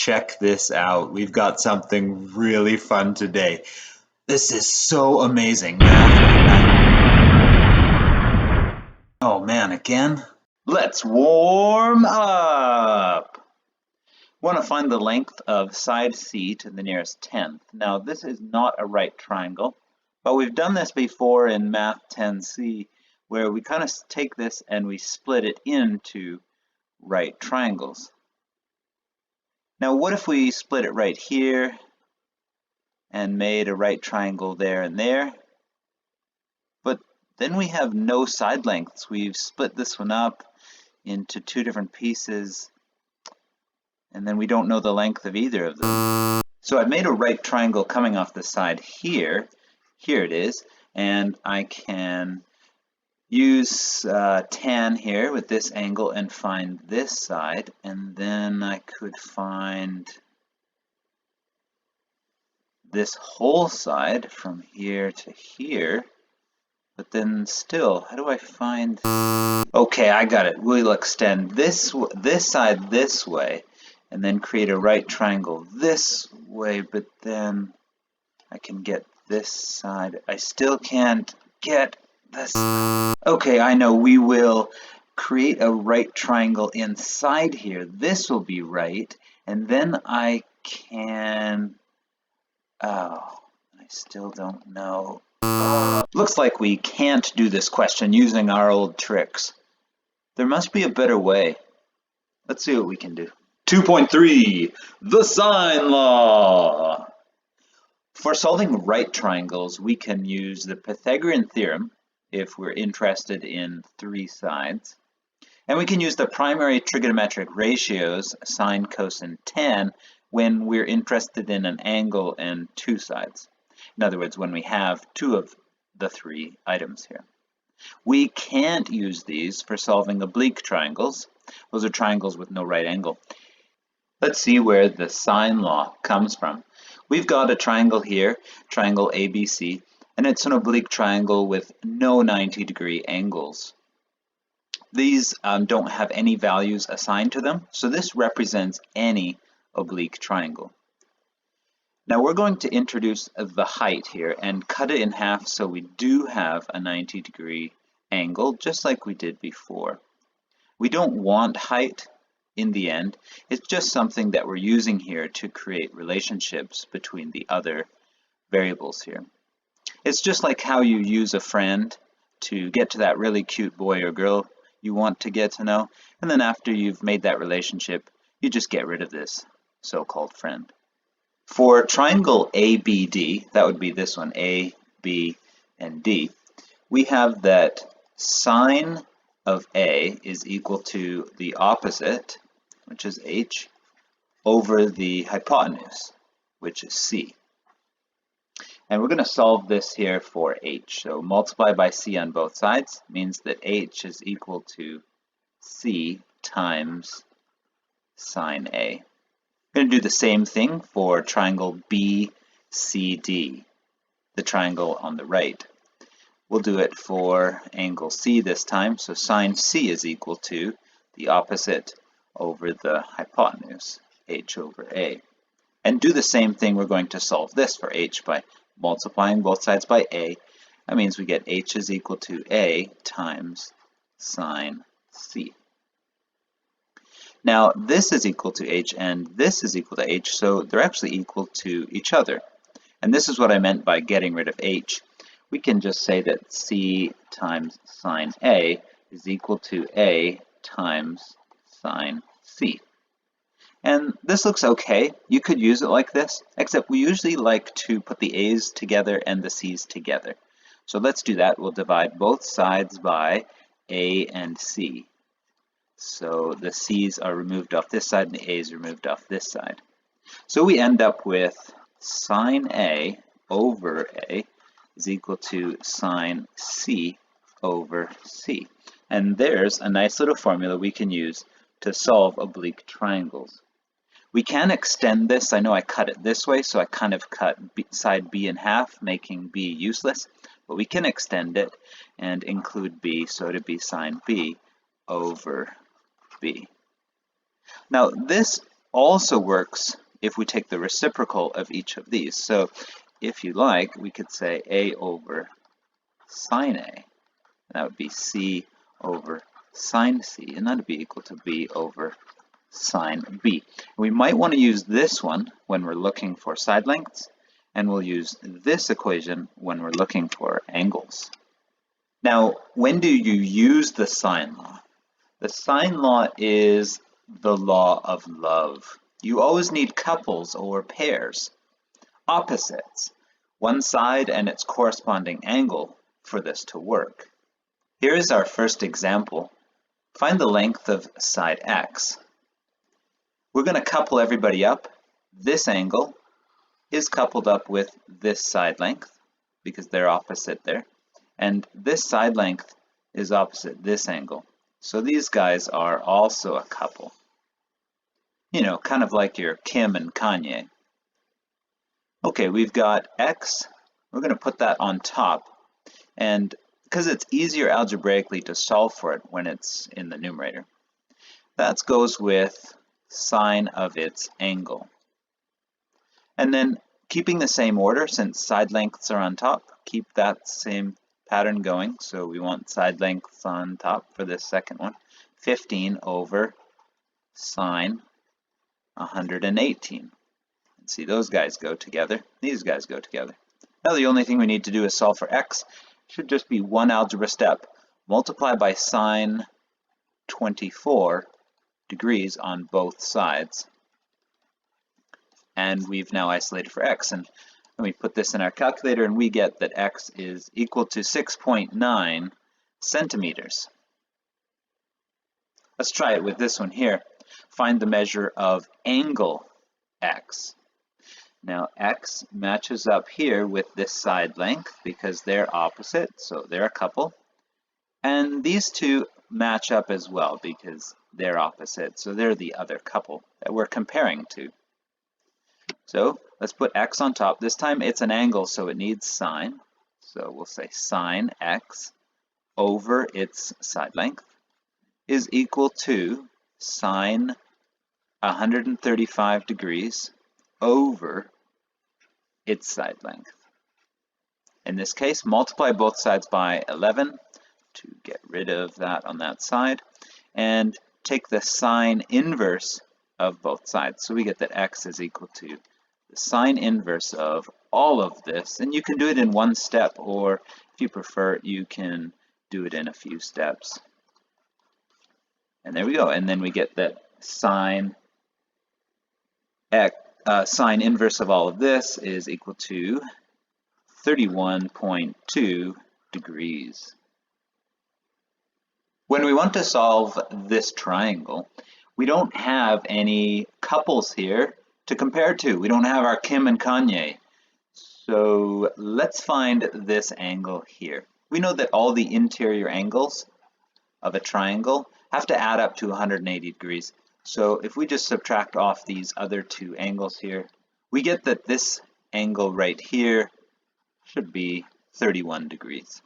Check this out. We've got something really fun today. This is so amazing, man. Oh man, again? Let's warm up. Want to find the length of side C to the nearest tenth. Now this is not a right triangle, but we've done this before in Math 10C, where we kind of take this and we split it into right triangles. Now what if we split it right here and made a right triangle there and there? But then we have no side lengths. We've split this one up into two different pieces, and then we don't know the length of either of them. So I've made a right triangle coming off the side here. Here it is, and I can use tan here with this angle and find this side, and then I could find this whole side from here to here. But then still, how do I find... Okay, I got it. We'll extend this side this way and then create a right triangle this way, but then I can get this side. I still can't get this. Okay, I know. We will create a right triangle inside here. This will be right, and then I can... Oh, I still don't know. Looks like we can't do this question using our old tricks. There must be a better way. Let's see what we can do. 2.3, the sine law. For solving right triangles, we can use the Pythagorean theorem if we're interested in three sides. And we can use the primary trigonometric ratios, sine, cosine, tan, when we're interested in an angle and two sides. In other words, when we have two of the three items here. We can't use these for solving oblique triangles. Those are triangles with no right angle. Let's see where the sine law comes from. We've got a triangle here, triangle ABC, and it's an oblique triangle with no 90-degree angles. These don't have any values assigned to them, so this represents any oblique triangle. Now we're going to introduce the height here and cut it in half so we do have a 90-degree angle, just like we did before. We don't want height in the end. It's just something that we're using here to create relationships between the other variables here. It's just like how you use a friend to get to that really cute boy or girl you want to get to know, and then after you've made that relationship, you just get rid of this so-called friend. For triangle ABD, that would be this one, A, B, and D, we have that sine of A is equal to the opposite, which is H, over the hypotenuse, which is C. And we're going to solve this here for H. So multiply by C on both sides means that H is equal to C times sine A. We're going to do the same thing for triangle BCD, the triangle on the right. We'll do it for angle C this time, so sine C is equal to the opposite over the hypotenuse, H over A. And do the same thing, we're going to solve this for H by multiplying both sides by A. That means we get H is equal to A times sine C. Now this is equal to H and this is equal to H, so they're actually equal to each other. And this is what I meant by getting rid of H. We can just say that C times sine A is equal to A times sine C. And this looks okay. You could use it like this, except we usually like to put the A's together and the C's together. So let's do that. We'll divide both sides by A and C. So the C's are removed off this side and the A's removed off this side. So we end up with sine A over A is equal to sine C over C. And there's a nice little formula we can use to solve oblique triangles. We can extend this. I know I cut it this way, so I kind of cut side B in half, making B useless. But we can extend it and include B, so it'd be sine B over B. Now this also works if we take the reciprocal of each of these. So if you like, we could say a over sine a. That would be c over sine c, and that would be equal to b over sine b. We might want to use this one when we're looking for side lengths, and we'll use this equation when we're looking for angles. Now, when do you use the sine law? The sine law is the law of love. You always need couples or pairs, opposites, one side and its corresponding angle for this to work. Here is our first example. Find the length of side x. We're going to couple everybody up. This angle is coupled up with this side length because they're opposite there. And this side length is opposite this angle. So these guys are also a couple. You know, kind of like your Kim and Kanye. Okay, we've got x. We're going to put that on top. And because it's easier algebraically to solve for it when it's in the numerator, that goes with sine of its angle. And then keeping the same order, since side lengths are on top, keep that same pattern going. So we want side lengths on top for this second one. 15 over sine 118. And see, those guys go together. These guys go together. Now the only thing we need to do is solve for x. It should just be one algebra step. Multiply by sine 24 degrees on both sides. And we've now isolated for x. And then we put this in our calculator and we get that x is equal to 6.9 centimeters. Let's try it with this one here. Find the measure of angle x. Now x matches up here with this side length because they're opposite, so they're a couple. And these two match up as well because they're opposite, so they're the other couple that we're comparing to. So let's put x on top. This time it's an angle, so it needs sine. So we'll say sine x over its side length is equal to sine 135 degrees over its side length. In this case, multiply both sides by 11 to get rid of that on that side, and take the sine inverse of both sides. So we get that x is equal to the sine inverse of all of this, and you can do it in one step, or if you prefer, you can do it in a few steps. And there we go, and then we get that sine inverse of all of this is equal to 31.2 degrees. When we want to solve this triangle, we don't have any couples here to compare to. We don't have our Kim and Kanye. So let's find this angle here. We know that all the interior angles of a triangle have to add up to 180 degrees. So if we just subtract off these other two angles here, we get that this angle right here should be 31 degrees.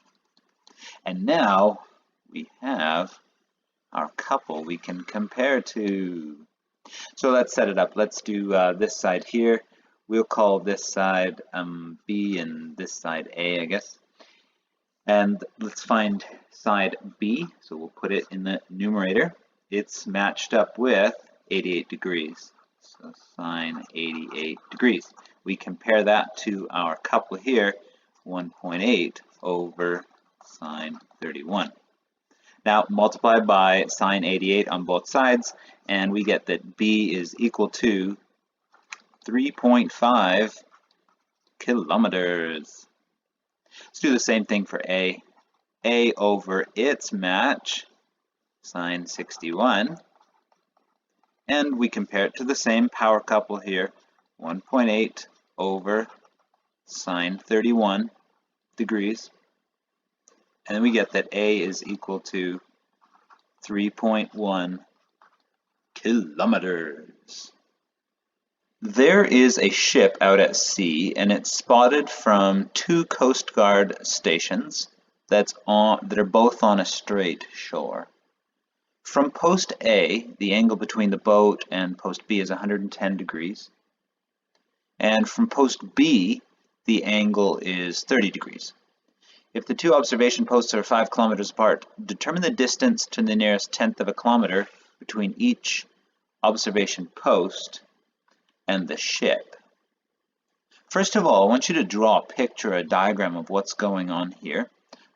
And now we have our couple we can compare to. So let's set it up. Let's do this side here. We'll call this side B and this side A, I guess. And let's find side B. So we'll put it in the numerator. It's matched up with 88 degrees. So sine 88 degrees. We compare that to our couple here, 1.8 over sine 31. Now multiply by sine 88 on both sides, and we get that B is equal to 3.5 kilometers. Let's do the same thing for A. A over its match, sine 61, and we compare it to the same power couple here, 1.8 over sine 31 degrees. And then we get that A is equal to 3.1 kilometers. There is a ship out at sea, and it's spotted from two Coast Guard stations that are both on a straight shore. From post A, the angle between the boat and post B is 110 degrees. And from post B, the angle is 30 degrees. If the two observation posts are 5 kilometers apart, determine the distance to the nearest tenth of a kilometer between each observation post and the ship. First of all, I want you to draw a picture, a diagram of what's going on here.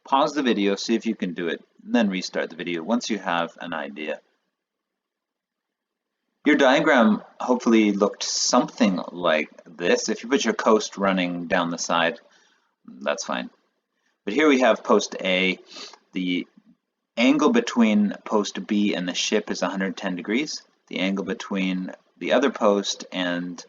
Pause the video, see if you can do it, and then restart the video once you have an idea. Your diagram hopefully looked something like this. If you put your coast running down the side, that's fine. But here we have post A. The angle between post B and the ship is 110 degrees. The angle between the other post and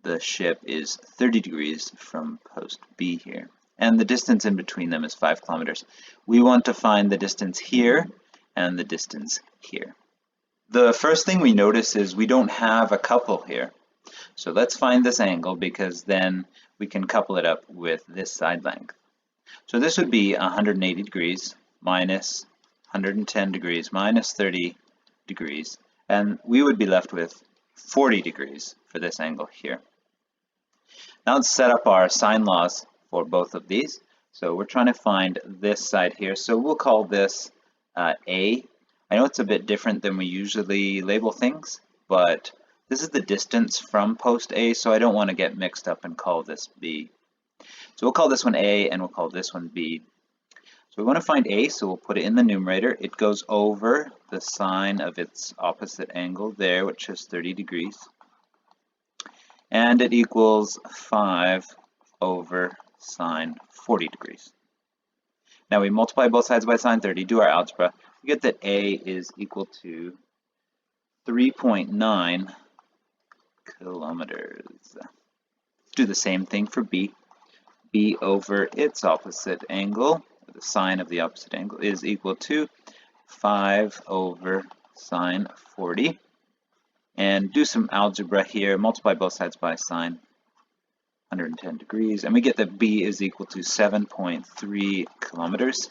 the ship is 30 degrees from post B here. And the distance in between them is 5 kilometers. We want to find the distance here and the distance here. The first thing we notice is we don't have a couple here. So let's find this angle, because then we can couple it up with this side length. So this would be 180 degrees minus 110 degrees minus 30 degrees, and we would be left with 40 degrees for this angle here. Now let's set up our sine laws for both of these. So we're trying to find this side here, so we'll call this A. I know it's a bit different than we usually label things, but this is the distance from post A, so I don't want to get mixed up and call this B. So we'll call this one A and we'll call this one B. So we want to find A, so we'll put it in the numerator. It goes over the sine of its opposite angle there, which is 30 degrees. And it equals 5 over sine 40 degrees. Now we multiply both sides by sine 30, do our algebra. We get that A is equal to 3.9 kilometers. Let's do the same thing for B. B over its opposite angle, the sine of the opposite angle, is equal to 5 over sine 40. And do some algebra here, multiply both sides by sine 110 degrees, and we get that B is equal to 7.3 kilometers.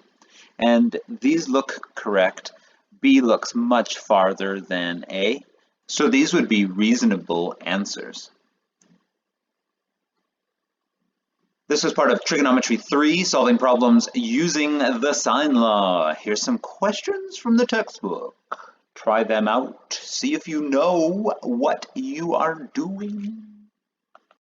And these look correct. B looks much farther than A, so these would be reasonable answers. This was part of Trigonometry 3, solving problems using the sine law. Here's some questions from the textbook. Try them out, see if you know what you are doing.